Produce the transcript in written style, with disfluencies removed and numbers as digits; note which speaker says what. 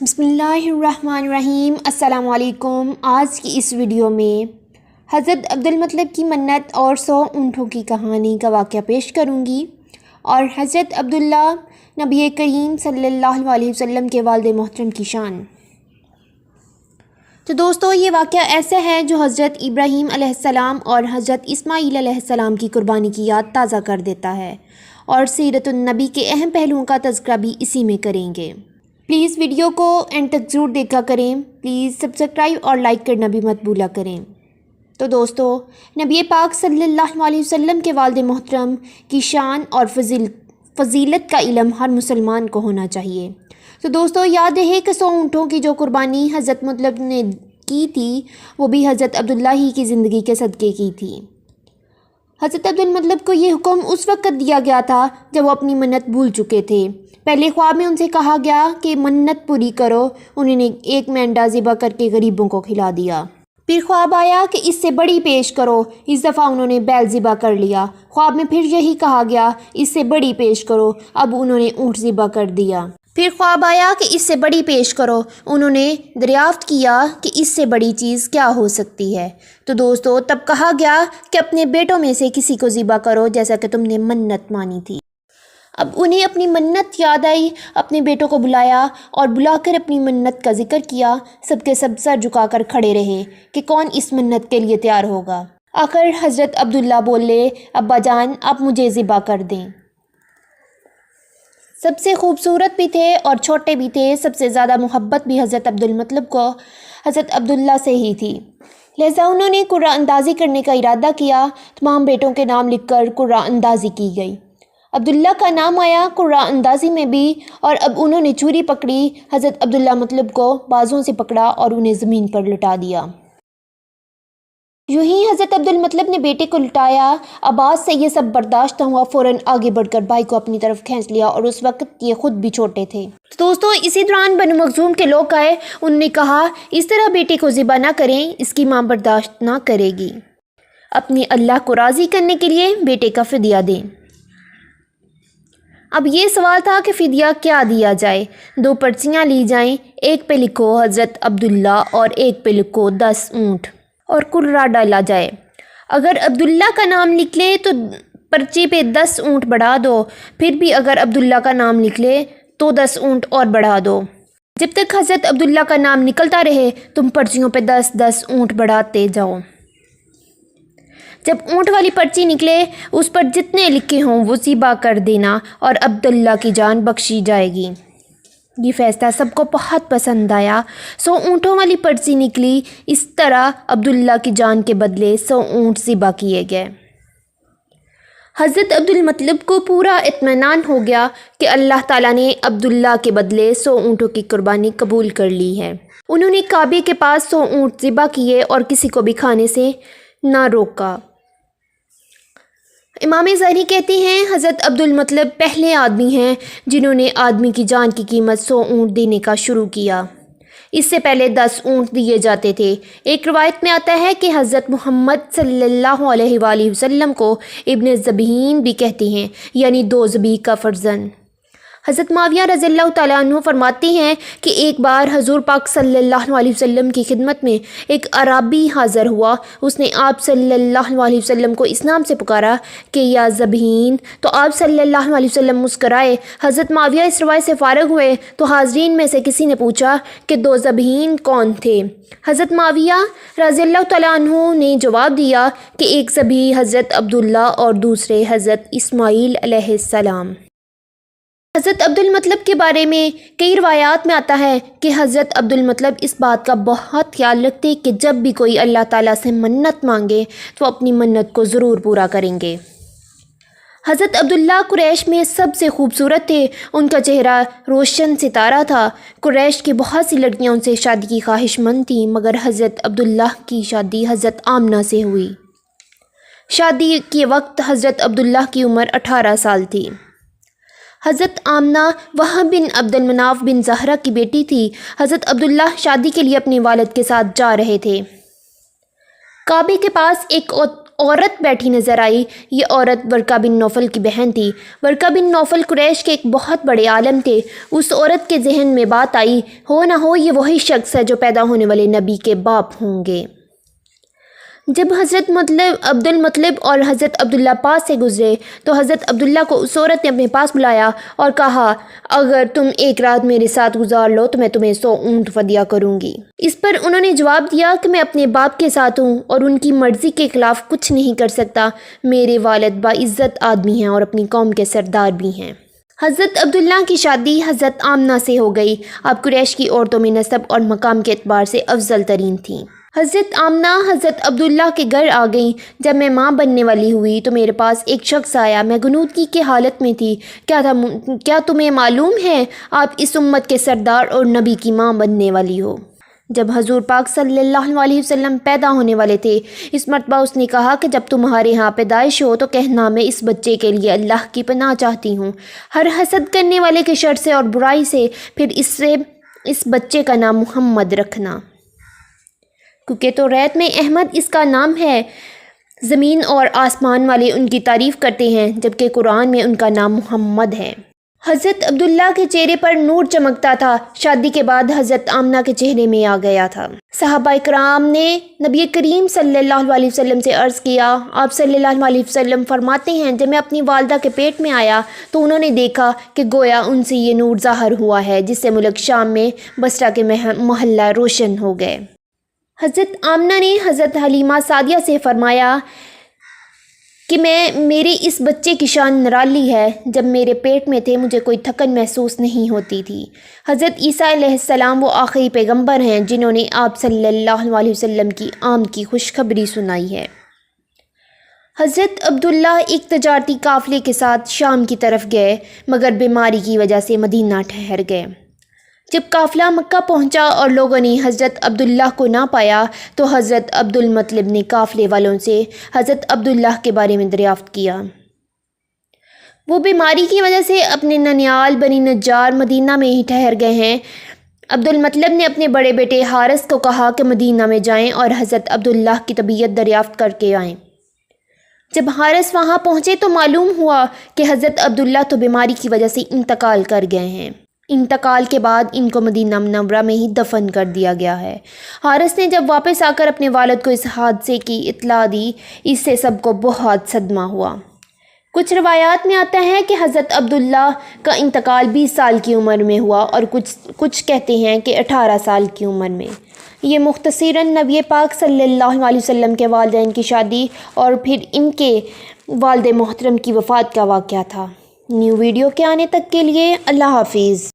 Speaker 1: بسم اللہ الرحمن الرحیم۔ السلام علیکم۔ آج کی اس ویڈیو میں حضرت عبدالمطلب کی منت اور 100 اونٹوں کی کہانی کا واقعہ پیش کروں گی، اور حضرت عبداللہ نبی کریم صلی اللہ علیہ وسلم کے والد محترم کی شان۔ تو دوستو، یہ واقعہ ایسا ہے جو حضرت ابراہیم علیہ السلام اور حضرت اسماعیل علیہ السلام کی قربانی کی یاد تازہ کر دیتا ہے، اور سیرت النبی کے اہم پہلوؤں کا تذکرہ بھی اسی میں کریں گے۔ پلیز ویڈیو کو اینڈ تک ضرور دیکھا کریں۔ پلیز سبسکرائب اور لائک کرنا بھی مت بھولا کریں۔ تو دوستو، نبی پاک صلی اللہ علیہ وسلم کے والد محترم کی شان اور فضیلت کا علم ہر مسلمان کو ہونا چاہیے۔ تو دوستو، یاد ہے کہ 100 اونٹوں کی جو قربانی حضرت مطلب نے کی تھی، وہ بھی حضرت عبداللہ ہی کی زندگی کے صدقے کی تھی۔ حضرت عبدالمطلب کو یہ حکم اس وقت دیا گیا تھا جب وہ اپنی منت بھول چکے تھے۔ پہلے خواب میں ان سے کہا گیا کہ منت پوری کرو۔ انہوں نے ایک مینڈا ذبح کر کے غریبوں کو کھلا دیا۔ پھر خواب آیا کہ اس سے بڑی پیش کرو۔ اس دفعہ انہوں نے بیل ذبح کر لیا۔ خواب میں پھر یہی کہا گیا، اس سے بڑی پیش کرو۔ اب انہوں نے اونٹ ذبح کر دیا۔ پھر خواب آیا کہ اس سے بڑی پیش کرو۔ انہوں نے دریافت کیا کہ اس سے بڑی چیز کیا ہو سکتی ہے۔ تو دوستو، تب کہا گیا کہ اپنے بیٹوں میں سے کسی کو ذبح کرو، جیسا کہ تم نے منت مانی تھی۔ اب انہیں اپنی منت یاد آئی، اپنے بیٹوں کو بلایا اور بلا کر اپنی منت کا ذکر کیا۔ سب کے سب سر جھکا کر کھڑے رہے کہ کون اس منت کے لیے تیار ہوگا۔ آخر حضرت عبداللہ بولے، ابا جان، آپ مجھے ذبح کر دیں۔ سب سے خوبصورت بھی تھے اور چھوٹے بھی تھے۔ سب سے زیادہ محبت بھی حضرت عبدالمطلب کو حضرت عبداللہ سے ہی تھی، لہذا انہوں نے قرعہ اندازی کرنے کا ارادہ کیا۔ تمام بیٹوں کے نام لکھ کر قرعہ اندازی کی گئی۔ عبداللہ کا نام آیا قرعہ اندازی میں بھی، اور اب انہوں نے چھری پکڑی۔ حضرت عبداللہ مطلب کو بازوں سے پکڑا اور انہیں زمین پر لٹا دیا۔ یوں ہی حضرت عبدالمطلب نے بیٹے کو لٹایا۔ عباس سے یہ سب برداشت نہ ہوا، فوراً آگے بڑھ کر بھائی کو اپنی طرف کھینچ لیا، اور اس وقت یہ خود بھی چھوٹے تھے۔ دوستو، اسی دوران بنو مخزوم کے لوگ آئے۔ انہوں نے کہا، اس طرح بیٹے کو ذبح نہ کریں، اس کی ماں برداشت نہ کرے گی۔ اپنے اللہ کو راضی کرنے کے لیے بیٹے کا فدیہ دیں۔ اب یہ سوال تھا کہ فدیہ کیا دیا جائے۔ 2 پرچیاں لی جائیں، ایک پہ لکھو حضرت عبداللہ اور ایک پہ لکھو 10 اونٹ، اور قرعہ ڈالا جائے۔ اگر عبداللہ کا نام لکھ لے تو پرچی پہ 10 اونٹ بڑھا دو، پھر بھی اگر عبداللہ کا نام لکھ لے تو 10 اونٹ اور بڑھا دو۔ جب تک حضرت عبداللہ کا نام نکلتا رہے، تم پرچیوں پہ 10 اونٹ بڑھاتے جاؤ۔ جب اونٹ والی پرچی نکلے، اس پر جتنے لکھے ہوں وہ ذبح کر دینا، اور عبداللہ کی جان بخشی جائے گی۔ یہ فیصلہ سب کو بہت پسند آیا۔ 100 اونٹوں والی پرچی نکلی۔ اس طرح عبداللہ کی جان کے بدلے 100 اونٹ ذبح کیے گئے۔ حضرت عبدالمطلب کو پورا اطمینان ہو گیا کہ اللہ تعالیٰ نے عبداللہ کے بدلے 100 اونٹوں کی قربانی قبول کر لی ہے۔ انہوں نے کعبے کے پاس 100 اونٹ ذبح کیے اور کسی کو بھی کھانے سے نہ روکا۔ امام ظاہری کہتے ہیں، حضرت عبدالمطلب پہلے آدمی ہیں جنہوں نے آدمی کی جان کی قیمت 100 اونٹ دینے کا شروع کیا۔ اس سے پہلے 10 اونٹ دیے جاتے تھے۔ ایک روایت میں آتا ہے کہ حضرت محمد صلی اللہ علیہ وآلہ وسلم کو ابن ذبیحین بھی کہتے ہیں، یعنی 2 ذبیح کا فرزند۔ حضرت معاویہ رضی اللہ تعالیٰ عنہ فرماتے ہیں کہ ایک بار حضور پاک صلی اللہ علیہ وسلم کی خدمت میں ایک اعرابی حاضر ہوا۔ اس نے آپ صلی اللہ علیہ وسلم کو اس نام سے پکارا کہ یا ذبیحین، تو آپ صلی اللہ علیہ وسلم مسکرائے۔ حضرت معاویہ اس روایت سے فارغ ہوئے تو حاضرین میں سے کسی نے پوچھا کہ 2 ذبیحین کون تھے؟ حضرت معاویہ رضی اللہ تعالیٰ عنہ نے جواب دیا کہ ایک ذبیح حضرت عبداللہ اور دوسرے حضرت اسماعیل علیہ السلام۔ حضرت عبدالمطلب کے بارے میں کئی روایات میں آتا ہے کہ حضرت عبدالمطلب اس بات کا بہت خیال رکھتے کہ جب بھی کوئی اللہ تعالیٰ سے منت مانگے تو اپنی منت کو ضرور پورا کریں گے۔ حضرت عبداللہ قریش میں سب سے خوبصورت تھے۔ ان کا چہرہ روشن ستارہ تھا۔ قریش کی بہت سی لڑکیاں ان سے شادی کی خواہش مند تھیں، مگر حضرت عبداللہ کی شادی حضرت آمنہ سے ہوئی۔ شادی کے وقت حضرت عبداللہ کی عمر 18 سال تھی۔ حضرت آمنہ وہب بن عبد المناف بن زہرہ کی بیٹی تھی۔ حضرت عبداللہ شادی کے لیے اپنے والد کے ساتھ جا رہے تھے۔ کعبے کے پاس ایک عورت بیٹھی نظر آئی۔ یہ عورت ورقہ بن نوفل کی بہن تھی۔ ورقہ بن نوفل قریش کے ایک بہت بڑے عالم تھے۔ اس عورت کے ذہن میں بات آئی، ہو نہ ہو یہ وہی شخص ہے جو پیدا ہونے والے نبی کے باپ ہوں گے۔ جب حضرت عبد المطلب اور حضرت عبداللہ پاس سے گزرے تو حضرت عبداللہ کو اس عورت نے اپنے پاس بلایا اور کہا، اگر تم ایک رات میرے ساتھ گزار لو تو میں تمہیں 100 اونٹ فدیہ کروں گی۔ اس پر انہوں نے جواب دیا کہ میں اپنے باپ کے ساتھ ہوں اور ان کی مرضی کے خلاف کچھ نہیں کر سکتا۔ میرے والد باعزت آدمی ہیں اور اپنی قوم کے سردار بھی ہیں۔ حضرت عبداللہ کی شادی حضرت آمنہ سے ہو گئی۔ آپ قریش کی عورتوں میں نسب اور مقام کے اعتبار سے افضل ترین تھیں۔ حضرت آمنہ حضرت عبداللہ کے گھر آ گئیں۔ جب میں ماں بننے والی ہوئی تو میرے پاس ایک شخص آیا۔ میں غنودگی کی حالت میں تھی۔ کیا تمہیں معلوم ہے آپ اس امت کے سردار اور نبی کی ماں بننے والی ہو؟ جب حضور پاک صلی اللہ علیہ وسلم پیدا ہونے والے تھے، اس مرتبہ اس نے کہا کہ جب تمہارے ہاں پیدائش ہو تو کہنا میں اس بچے کے لیے اللہ کی پناہ چاہتی ہوں، ہر حسد کرنے والے کے شر سے اور برائی سے، پھر اس بچے کا نام محمد رکھنا، کیونکہ توریت میں احمد اس کا نام ہے۔ زمین اور آسمان والے ان کی تعریف کرتے ہیں، جبکہ قرآن میں ان کا نام محمد ہے۔ حضرت عبداللہ کے چہرے پر نور چمکتا تھا۔ شادی کے بعد حضرت آمنہ کے چہرے میں آ گیا تھا۔ صحابہ کرام نے نبی کریم صلی اللہ علیہ وسلم سے عرض کیا، آپ صلی اللہ علیہ وسلم فرماتے ہیں، جب میں اپنی والدہ کے پیٹ میں آیا تو انہوں نے دیکھا کہ گویا ان سے یہ نور ظاہر ہوا ہے، جس سے ملک شام میں بصرہ کے محلہ روشن ہو گئے۔ حضرت آمنہ نے حضرت حلیمہ سعدیہ سے فرمایا کہ میرے اس بچے کی شان نرالی ہے۔ جب میرے پیٹ میں تھے مجھے کوئی تھکن محسوس نہیں ہوتی تھی۔ حضرت عیسیٰ علیہ السلام وہ آخری پیغمبر ہیں جنہوں نے آپ صلی اللہ علیہ وسلم کی آمد کی خوشخبری سنائی ہے۔ حضرت عبداللہ ایک تجارتی قافلے کے ساتھ شام کی طرف گئے، مگر بیماری کی وجہ سے مدینہ ٹھہر گئے۔ جب قافلہ مکہ پہنچا اور لوگوں نے حضرت عبداللہ کو نہ پایا تو حضرت عبد المطلب نے قافلے والوں سے حضرت عبداللہ کے بارے میں دریافت کیا۔ وہ بیماری کی وجہ سے اپنے ننیال بنی نجار مدینہ میں ہی ٹھہر گئے ہیں۔ عبد المطلب نے اپنے بڑے بیٹے حارث کو کہا کہ مدینہ میں جائیں اور حضرت عبداللہ کی طبیعت دریافت کر کے آئیں۔ جب حارث وہاں پہنچے تو معلوم ہوا کہ حضرت عبداللہ تو بیماری کی وجہ سے انتقال کر گئے ہیں۔ انتقال کے بعد ان کو مدینہ منورہ میں ہی دفن کر دیا گیا ہے۔ حارث نے جب واپس آ کر اپنے والد کو اس حادثے کی اطلاع دی، اس سے سب کو بہت صدمہ ہوا۔ کچھ روایات میں آتا ہے کہ حضرت عبداللہ کا انتقال 20 سال کی عمر میں ہوا اور کچھ کہتے ہیں کہ 18 سال کی عمر میں۔ یہ مختصراً نبی پاک صلی اللہ علیہ وسلم کے والدین کی شادی اور پھر ان کے والد محترم کی وفات کا واقعہ تھا۔ نیو ویڈیو کے آنے تک کے لیے اللہ حافظ۔